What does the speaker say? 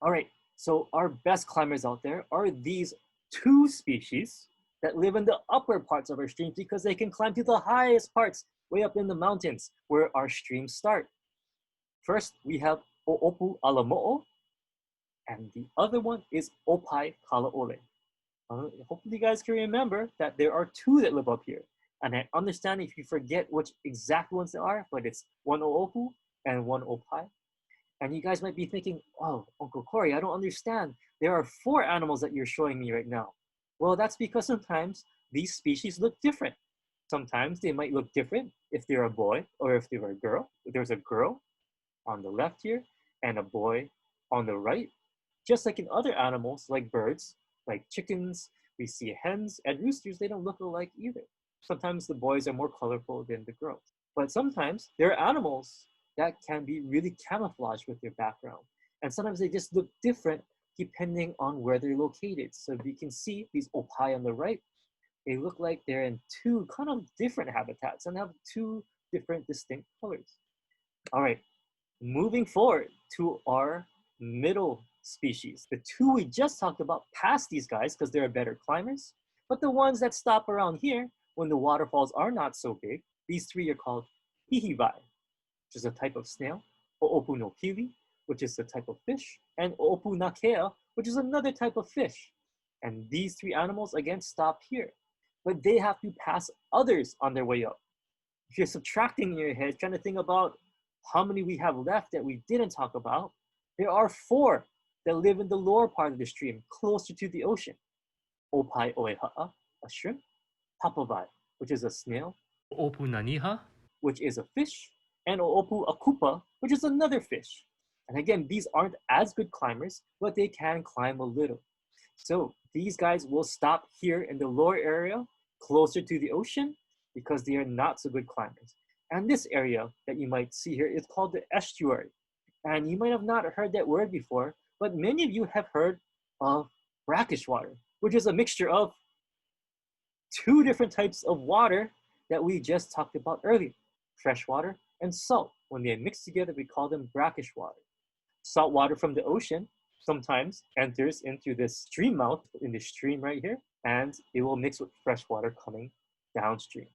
All right, so our best climbers out there are these two species that live in the upper parts of our streams because they can climb to the highest parts, way up in the mountains where our streams start. First, we have Oopu alamo'o, and the other one is Opai kalaole. Hopefully you guys can remember that there are two that live up here. And I understand if you forget which exact ones they are, but it's one Oopu and one Opai. And you guys might be thinking, oh, Uncle Corey, I don't understand. There are four animals that you're showing me right now. Well, that's because sometimes these species look different. Sometimes they might look different if they're a boy or if they're a girl. If there's a girl on the left here and a boy on the right. Just like in other animals, like birds, like chickens, we see hens and roosters, they don't look alike either. Sometimes the boys are more colorful than the girls. But sometimes there are animals that can be really camouflaged with their background. And sometimes they just look different depending on where they're located. So you can see these opai on the right, they look like they're in two kind of different habitats and have two different distinct colors. All right, moving forward to our middle species. The two we just talked about pass these guys because they're better climbers, but the ones that stop around here when the waterfalls are not so big, these three are called hihiwai, which is a type of snail, oopu no pili, which is a type of fish, and oopu nakea, which is another type of fish. And these three animals again stop here, but they have to pass others on their way up. If you're subtracting in your head, trying to think about how many we have left that we didn't talk about, there are four that live in the lower part of the stream, closer to the ocean. Opai oeha'a, a shrimp, papavai, which is a snail, Opu naniha? which is a fish, and oopu akupa, which is another fish. And again, these aren't as good climbers, but they can climb a little. So these guys will stop here in the lower area, closer to the ocean, because they are not so good climbers. And this area that you might see here is called the estuary. And you might have not heard that word before, but many of you have heard of brackish water, which is a mixture of two different types of water that we just talked about earlier, fresh water and salt. When they mix together, we call them brackish water. Salt water from the ocean sometimes enters into this stream mouth in the stream right here, and it will mix with fresh water coming downstream.